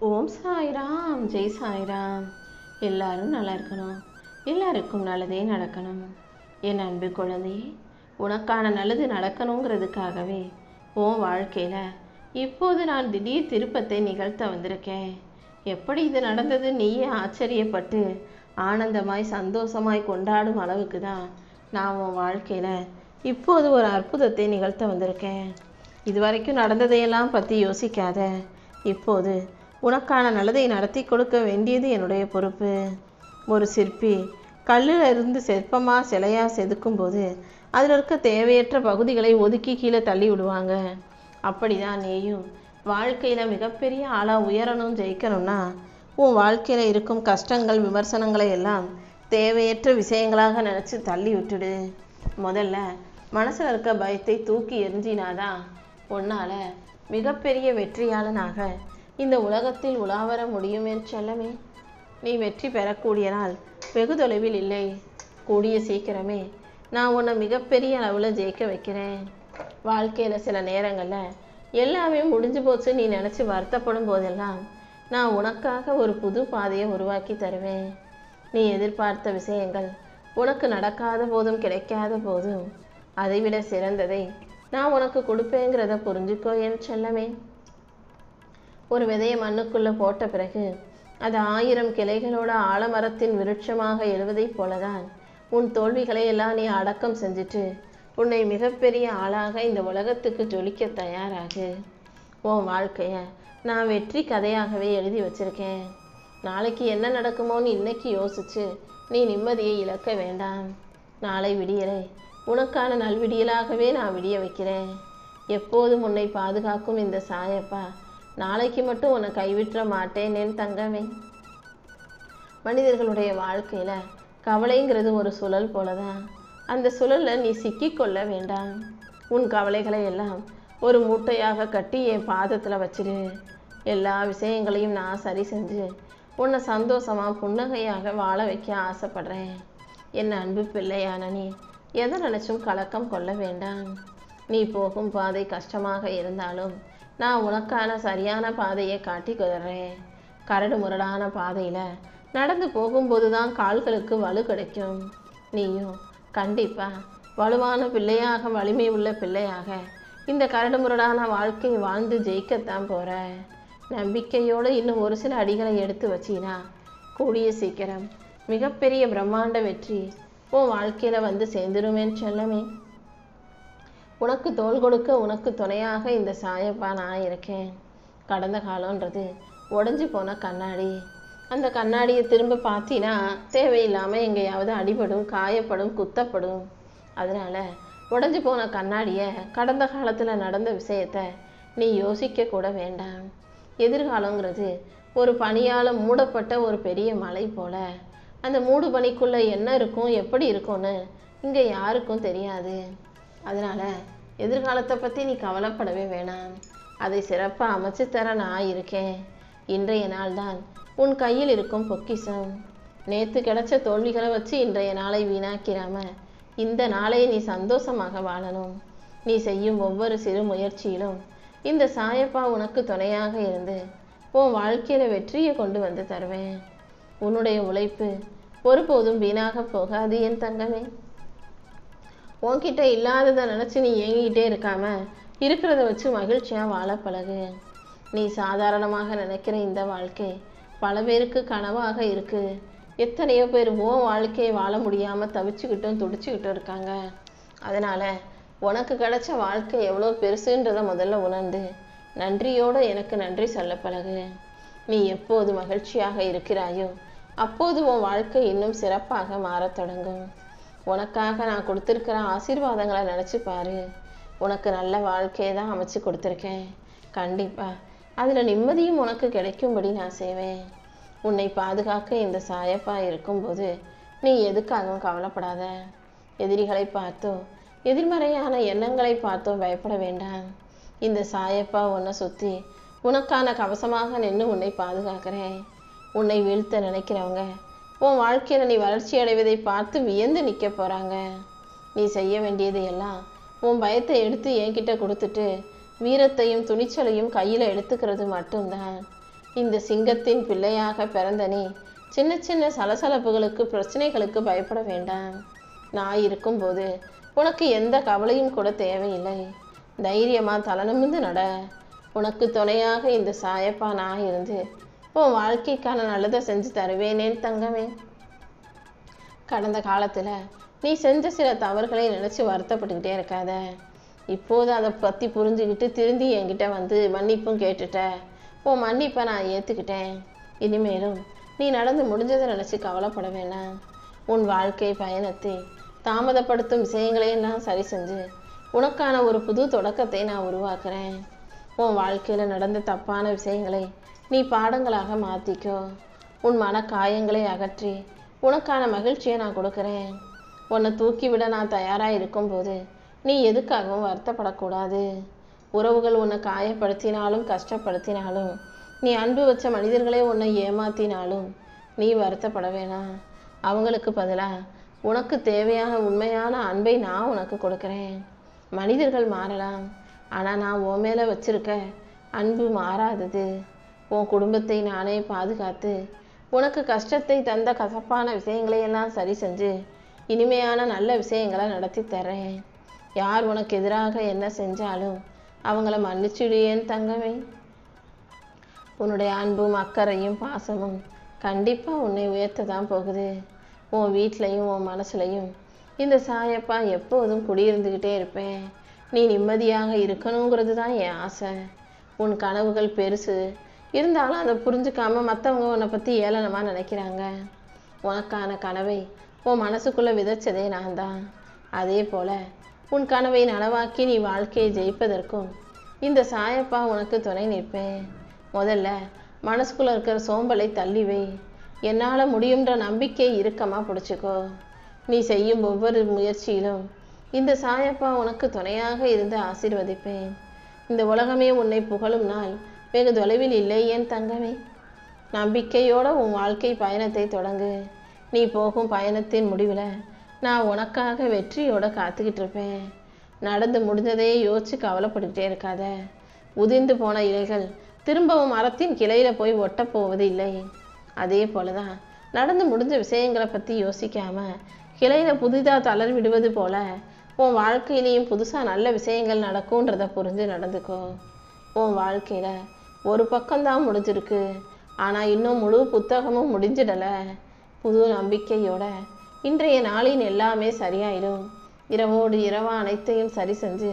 ஓம் சாய்ராம், ஜெய் சாய்ராம். எல்லாரும் நல்லா இருக்கணும், எல்லாருக்கும் நல்லதே நடக்கணும். என் அன்பு குழந்தையே, உனக்கான நல்லது நடக்கணுங்கிறதுக்காகவே உன் வாழ்க்கையில் இப்போது நான் திடீர் திருப்பத்தை நிகழ்த்த வந்திருக்கேன். எப்படி இது நடந்தது நீயே ஆச்சரியப்பட்டு ஆனந்தமாய் சந்தோஷமாய் கொண்டாடும் அளவுக்கு தான் நான் உன் வாழ்க்கையில் இப்போது ஒரு அற்புதத்தை நிகழ்த்த வந்திருக்கேன். இது வரைக்கும் நடந்ததையெல்லாம் பற்றி யோசிக்காத. இப்போது உனக்கான நல்லதை நடத்தி கொடுக்க வேண்டியது என்னுடைய பொறுப்பு. ஒரு சிற்பி கல்லில் இருந்து சிற்பமாக சிலையாக செதுக்கும்போது அதில் இருக்க தேவையற்ற பகுதிகளை ஒதுக்கி கீழே தள்ளி விடுவாங்க. அப்படிதான் நீயும் வாழ்க்கையில் மிகப்பெரிய ஆளாக உயரணும், ஜெயிக்கணும்னா உன் வாழ்க்கையில் இருக்கும் கஷ்டங்கள் விமர்சனங்களை எல்லாம் தேவையற்ற விஷயங்களாக நினச்சி தள்ளி விட்டுடு. முதல்ல மனசில் இருக்க பயத்தை தூக்கி எரிஞ்சினாதான் உன்னால் மிகப்பெரிய வெற்றியாளனாக இந்த உலகத்தில் உலாவர முடியும் என் செல்லமே. நீ வெற்றி பெறக்கூடிய நாள் வெகு தொலைவில் இல்லை. கூடிய சீக்கிரமே நான் உன்னை மிகப்பெரிய அளவில் ஜெயிக்க வைக்கிறேன். வாழ்க்கையில் சில நேரங்களில் எல்லாமே முடிஞ்சு போச்சு நீ நினச்சி வருத்தப்படும் போதெல்லாம் நான் உனக்காக ஒரு புது பாதையை உருவாக்கி தருவேன். நீ எதிர்பார்த்த விஷயங்கள் உனக்கு நடக்காத போதும் கிடைக்காத போதும் அதைவிட சிறந்ததை நான் உனக்கு கொடுப்பேங்கிறத புரிஞ்சுக்கோ என் செல்லமே. ஒரு விதையை மண்ணுக்குள்ளே போட்ட பிறகு அது 1000 கிளைகளோட ஆலமரத்தின் விருட்சமாக எழுவதைப் போலதான் உன் தோல்விகளை எல்லாம் நீ அடக்கம் செஞ்சுட்டு உன்னை மிகப்பெரிய ஆளாக இந்த உலகத்துக்கு ஜொலிக்க தயாராகு. உன் வாழ்க்கையை நான் வெற்றி கதையாகவே எழுதி வச்சிருக்கேன். நாளைக்கு என்ன நடக்குமோன்னு இன்னைக்கு யோசிச்சு நீ நிம்மதியை இழக்க வேண்டாம். நாளை விடியலை உனக்கான நல்விடியலாகவே நான் விடிய வைக்கிறேன். எப்போதும் உன்னை பாதுகாக்கும் இந்த சாயப்பா நாளைக்கு மட்டும் உன்னை கைவிட்ட மாட்டேன் என் தங்கமே. மனிதர்களுடைய வாழ்க்கையில் கவலைங்கிறது ஒரு சுழல் போலதான். அந்த சுழலில் நீ சிக்கிக்கொள்ள வேண்டாம். உன் கவலைகளை எல்லாம் ஒரு மூட்டையாக கட்டி என் பாதத்தில் வச்சிடு. எல்லா விஷயங்களையும் நான் சரி செஞ்சு உன்னை சந்தோஷமாக புன்னகையாக வாழ வைக்க ஆசைப்படுறேன். என் அன்பு பிள்ளையான நீ எதை நினச்சும் கலக்கம் கொள்ள வேண்டாம். நீ போகும் பாதை கஷ்டமாக இருந்தாலும் நான் உனக்கான சரியான பாதையை காட்டி கொடுறேன். கரடு முரடான பாதையில் நடந்து போகும்போது தான் கால்களுக்கு வலு கிடைக்கும். நீயும் கண்டிப்பாக வலுவான பிள்ளையாக, வலிமை உள்ள பிள்ளையாக இந்த கரடு முரடான வாழ்க்கையை வாழ்ந்து ஜெயிக்கத்தான் போகிற. நம்பிக்கையோடு இன்னும் ஒரு சில அடிகளை எடுத்து வச்சினா கூடிய சீக்கிரம் மிகப்பெரிய பிரம்மாண்ட வெற்றி உன் வாழ்க்கையில் வந்து சேர்ந்துருமேன்னு செல்லமே. உனக்கு தோள் கொடுக்க உனக்கு துணையாக இந்த சாயப்பா நான் இருக்கேன். கடந்த காலம்ன்றது உடஞ்சி போன கண்ணாடி. அந்த கண்ணாடியை திரும்ப பார்த்தீன்னா தேவையில்லாமல் எங்கேயாவது அடிபடும், காயப்படும், குத்தப்படும். அதனால் உடஞ்சி போன கண்ணாடியை கடந்த காலத்தில் நடந்த விஷயத்தை நீ யோசிக்க கூட வேண்டாம். எதிர்காலங்கிறது ஒரு பனியால் மூடப்பட்ட ஒரு பெரிய மலை போல. அந்த மூடு பனிக்குள்ளே என்ன இருக்கும், எப்படி இருக்கும்னு இங்கே யாருக்கும் தெரியாது. அதனால் எதிர்காலத்தை பற்றி நீ கவலைப்படவே வேணாம். அதை சிறப்பாக அமைச்சு தர நான் இருக்கேன். இன்றைய நாள் தான் உன் கையில் இருக்கும் பொக்கிஷம். நேற்று கிடைச்ச தோல்விகளை வச்சு இன்றைய நாளை வீணாக்கிறாம இந்த நாளை நீ சந்தோஷமாக வாழணும். நீ செய்யும் ஒவ்வொரு சிறு முயற்சியிலும் இந்த சாயப்பா உனக்கு துணையாக இருந்து உன் வாழ்க்கையில் வெற்றியை கொண்டு வந்து தருவேன். உன்னுடைய உழைப்பு ஒருபோதும் வீணாக போகாது என் தங்கமே. உன்கிட்ட இல்லாததை நினச்சி நீ ஏங்கிக்கிட்டே இருக்காம இருக்கிறத வச்சு மகிழ்ச்சியாக வாழ பழகு. நீ சாதாரணமாக நினைக்கிற இந்த வாழ்க்கை பல பேருக்கு கனவாக இருக்குது. எத்தனையோ பேர் உன் வாழ்க்கையை வாழ முடியாமல் தவிச்சுக்கிட்டும் துடிச்சுக்கிட்டும் இருக்காங்க. அதனால் உனக்கு கிடைச்ச வாழ்க்கை எவ்வளோ பெருசுன்றதை முதல்ல உணர்ந்து நன்றியோடு எனக்கு நன்றி சொல்ல பழகு. நீ எப்போது மகிழ்ச்சியாக இருக்கிறாயோ அப்போது உன் வாழ்க்கை இன்னும் சிறப்பாக மாறத் தொடங்கும். உனக்காக நான் கொடுத்துருக்கிற ஆசீர்வாதங்களை நினச்சி பாரு. உனக்கு நல்ல வாழ்க்கையை தான் அமைச்சு கொடுத்துருக்கேன். கண்டிப்பாக அதில் நிம்மதியும் உனக்கு கிடைக்கும்படி நான் செய்வேன். உன்னை பாதுகாக்க இந்த சாயப்பா இருக்கும்போது நீ எதுக்காகவும் கவலைப்படாத. எதிரிகளை பார்த்தோ எதிர்மறையான எண்ணங்களை பார்த்தோ பயப்பட வேண்டாம். இந்த சாயப்பா உன்னை சுற்றி உனக்கான கவசமாக நின்று உன்னை பாதுகாக்கிறேன். உன்னை வீழ்த்த நினைக்கிறவங்க உன் வாழ்க்கையில் நீ வளர்ச்சி அடைவதை பார்த்து வியந்து நிற்க போகிறாங்க. நீ செய்ய வேண்டியது எல்லாம் உன் பயத்தை எடுத்து என்கிட்ட கொடுத்துட்டு வீரத்தையும் துணிச்சலையும் கையில் எடுத்துக்கிறது மட்டும்தான். இந்த சிங்கத்தின் பிள்ளையாக பிறந்த நீ சின்ன சின்ன சலசலப்புகளுக்கு பிரச்சனைகளுக்கு பயப்பட வேண்டாம். நான் இருக்கும்போது உனக்கு எந்த கவலையும் கூட தேவையில்லை. தைரியமா தலநிமிர்ந்து நட. உனக்கு துணையாக இந்த சாயப்பா நான் இருந்து உன் வாழ்க்கைக்கான நல்லதை செஞ்சு தருவேனேன் தங்கமே. கடந்த காலத்துல நீ செஞ்ச சில தவறுகளை நினைச்சு வருத்தப்பட்டுக்கிட்டே இருக்காத. இப்போது அதை பத்தி புரிஞ்சுக்கிட்டு திருந்தி என்கிட்ட வந்து மன்னிப்பும் கேட்டுட்ட. உன் மன்னிப்பை நான் ஏத்துக்கிட்டேன். இனிமேலும் நீ நடந்து முடிஞ்சதை நினைச்சு கவலைப்பட வேணாம். உன் வாழ்க்கை பயணத்தை தாமதப்படுத்தும் விஷயங்களையெல்லாம் சரி செஞ்சு உனக்கான ஒரு புது தொடக்கத்தை நான் உருவாக்குறேன். உன் வாழ்க்கையில நடந்த தப்பான விஷயங்களை நீ பாடங்களாக மாத்திக்கோ. உன் மன காயங்களை அகற்றி உனக்கான மகிழ்ச்சியை நான் கொடுக்குறேன். உன்னை தூக்கிவிட நான் தயாரா இருக்கும்போது நீ எதுக்காகவும் வருத்தப்படக்கூடாது. உறவுகள் உன்னை காயப்படுத்தினாலும் கஷ்டப்படுத்தினாலும், நீ அன்பு வச்ச மனிதர்களே உன்னை ஏமாத்தினாலும் நீ வருத்தப்பட வேணாம். அவங்களுக்கு பதிலாக உனக்கு தேவையான உண்மையான அன்பை நான் உனக்கு கொடுக்குறேன். மனிதர்கள் மாறலாம், ஆனால் நான் உன் மேலே வச்சிருக்க அன்பு மாறாதது. உன் குடும்பத்தை நானே பாதுகாத்து உனக்கு கஷ்டத்தை தந்த கசப்பான விஷயங்களையெல்லாம் சரி செஞ்சு இனிமையான நல்ல விஷயங்களை நடத்தி தர்றேன். யார் உனக்கு எதிராக என்ன செஞ்சாலும் அவங்கள மன்னிச்சுடுயேன் தங்கமே. உன்னுடைய அன்பும் அக்கறையும் பாசமும் கண்டிப்பாக உன்னை உயர்த்த தான் போகுது. உன் வீட்லையும் உன் மனசுலையும் இந்த சாயப்பா எப்போதும் குடியிருந்துக்கிட்டே இருப்பேன். நீ நிம்மதியாக இருக்கணுங்கிறது தான் என் ஆசை. உன் கனவுகள் பெருசு இருந்தாலும் அதை புரிஞ்சுக்காம மற்றவங்க உன்னை பற்றி ஏளனமாக நினைக்கிறாங்க. உனக்கான கனவை உன் மனசுக்குள்ளே விதைச்சதே நான் தான். அதே போல் உன் கனவை நனவாக்கி நீ வாழ்க்கையை ஜெயிப்பதற்கும் இந்த சாயப்பா உனக்கு துணை நிற்பேன். முதல்ல மனசுக்குள்ளே இருக்கிற சோம்பலை தள்ளி வை. என்னால் முடியுன்ற நம்பிக்கை இறுக்கமாக பிடிச்சிக்கோ. நீ செய்யும் ஒவ்வொரு முயற்சியிலும் இந்த சாயப்பா உனக்கு துணையாக இருந்து ஆசீர்வதிப்பேன். இந்த உலகமே உன்னை புகழும் நாள் வெகு தொலைவில் இல்லை என் தங்கமே. நம்பிக்கையோட உன் வாழ்க்கை பயணத்தை தொடங்கு. நீ போகும் பயணத்தின் முடிவில் நான் உனக்காக வெற்றியோட காத்துக்கிட்டு இருப்பேன். நடந்து முடிஞ்சதே யோசிச்சு கவலைப்பட்டுக்கிட்டே இருக்காத. உதிர்ந்து போன இலைகள் திரும்பவும் மரத்தின் கிளையில போய் ஒட்டப் போவது இல்லை. அதே போலதான் நடந்து முடிஞ்ச விஷயங்களை பற்றி யோசிக்காம கிளையில புதிதாக தளர் விடுவது போல உன் வாழ்க்கையிலையும் புதுசாக நல்ல விஷயங்கள் நடக்கும்ன்றத புரிஞ்சு நடந்துக்கோ. உன் வாழ்க்கையில் ஒரு பக்கம்தான் முடிஞ்சிருக்கு, ஆனால் இன்னும் முழு புத்தகமும் முடிஞ்சிடலை. புது நம்பிக்கையோட இன்றைய நாளின் எல்லாமே சரியாயிடும். இரவோடு இரவா அனைத்தையும் சரி செஞ்சு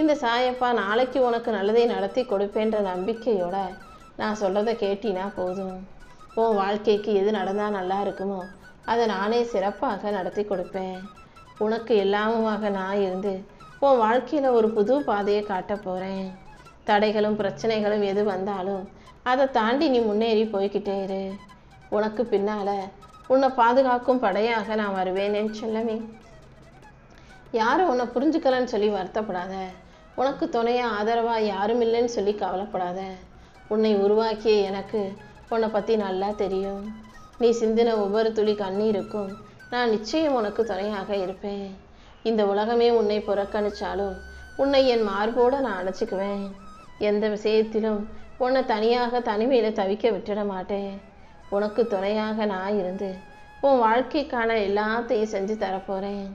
இந்த சாயப்பா நாளைக்கு உனக்கு நல்லதை நடத்தி கொடுப்பேன்ற நம்பிக்கையோட நான் சொல்கிறத கேட்டினா போதும். உன் வாழ்க்கைக்கு எது நடந்தால் நல்லா இருக்குமோ அதை நானே சிறப்பாக நடத்தி கொடுப்பேன். உனக்கு எல்லாமுமாக நான் இருந்து உன் வாழ்க்கையில் ஒரு புது பாதையை காட்ட போகிறேன். தடைகளும் பிரச்சனைகளும் எது வந்தாலும் அதை தாண்டி நீ முன்னேறி போய்கிட்டே இரு. உனக்கு பின்னால் உன்னை பாதுகாக்கும் படையாக நான் வருவேனேன்னு செல்லமே. யாரும் உன்னை புரிஞ்சுக்கலன்னு சொல்லி வருத்தப்படாத. உனக்கு துணையாக ஆதரவாக யாரும் இல்லைன்னு சொல்லி கவலைப்படாத. உன்னை உருவாக்கிய எனக்கு உன்னை பற்றி நல்லா தெரியும். நீ சிந்தின ஒவ்வொரு துளி கண்ணீருக்கும் நான் நிச்சயம் உனக்கு துணையாக இருப்பேன். இந்த உலகமே உன்னை புறக்கணிச்சாலும் உன்னை என் மார்போடு நான் அணைச்சிக்குவேன். எந்த விஷயத்திலும் உன்னை தனியாக தனிமையில் தவிக்க விட்டுட மாட்டேன். உனக்கு துணையாக நான் இருந்து உன் வாழ்க்கைக்கான எல்லாத்தையும் செஞ்சு தரப்போகிறேன்.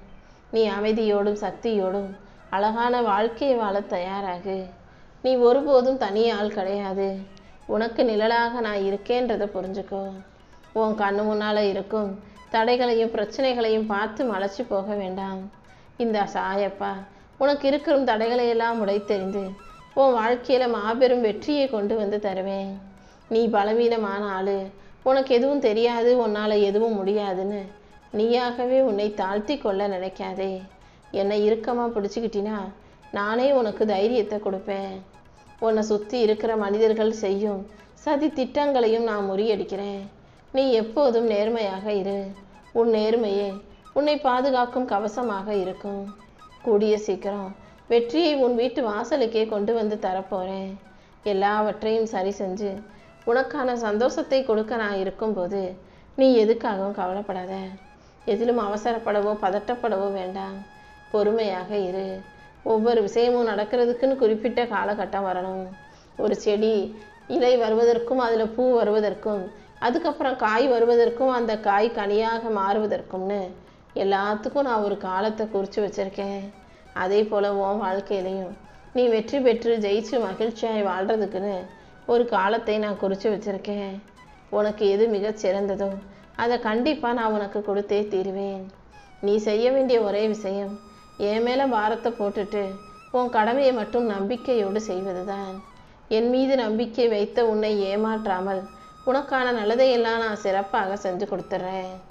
நீ அமைதியோடும் சக்தியோடும் அழகான வாழ்க்கையை வாழ தயாராகு. நீ ஒருபோதும் தனியாள் கிடையாது. உனக்கு நிழலாக நான் இருக்கேன்றதை புரிஞ்சுக்கோ. உன் கண்ணு முன்னால் இருக்கும் தடைகளையும் பிரச்சனைகளையும் பார்த்து மலைச்சு போக வேண்டாம். இந்த சாயப்பா உனக்கு இருக்கிற தடைகளையெல்லாம் உடைத்தெறிந்து உன் வாழ்க்கையில் மாபெரும் வெற்றியை கொண்டு வந்து தருவேன். நீ பலவீனமான ஆளு, உனக்கு எதுவும் தெரியாது, உன்னால் எதுவும் முடியாதுன்னு நீயாகவே உன்னை தாழ்த்தி கொள்ள நினைக்காதே. என்னை இறுக்கமாக பிடிச்சிக்கிட்டினா நானே உனக்கு தைரியத்தை கொடுப்பேன். உன்னை சுற்றி இருக்கிற மனிதர்கள் செய்யும் சதி திட்டங்களையும் நான் முறியடிக்கிறேன். நீ எப்போதும் நேர்மையாக இரு. உன் நேர்மையே உன்னை பாதுகாக்கும் கவசமாக இருக்கும். கூடிய சீக்கிரம் வெற்றியை உன் வீட்டு வாசலுக்கே கொண்டு வந்து தரப்போகிறேன். எல்லாவற்றையும் சரி செஞ்சு உனக்கான சந்தோஷத்தை கொடுக்க நான் இருக்கும்போது நீ எதுக்காகவும் கவலைப்படாத. எதிலும் அவசரப்படவோ பதட்டப்படவோ வேண்டாம். பொறுமையாக இரு. ஒவ்வொரு விஷயமும் நடக்கிறதுக்குன்னு குறிப்பிட்ட காலகட்டம் வரணும். ஒரு செடி இலை வருவதற்கும் அதில் பூ வருவதற்கும் அதுக்கப்புறம் காய் வருவதற்கும் அந்த காய் கனியாக மாறுவதற்கும்னு எல்லாத்துக்கும் நான் ஒரு காலத்தை குறித்து வச்சுருக்கேன். அதே போல் உன் வாழ்க்கையிலையும் நீ வெற்றி பெற்று ஜெயிச்சு மகிழ்ச்சியாய் வாழ்கிறதுக்குன்னு ஒரு காலத்தை நான் குறித்து வச்சுருக்கேன். உனக்கு எது மிகச் சிறந்ததோ அதை கண்டிப்பாக நான் உனக்கு கொடுத்தே தீருவேன். நீ செய்ய வேண்டிய ஒரே விஷயம் என் மேலே பாரத்தை போட்டுட்டு உன் கடமையை மட்டும் நம்பிக்கையோடு செய்வதுதான். என் மீது நம்பிக்கை வைத்த உன்னை ஏமாற்றாமல் உனக்கான நல்லதையெல்லாம் நான் சிறப்பாக செஞ்சு கொடுத்துட்றேன்.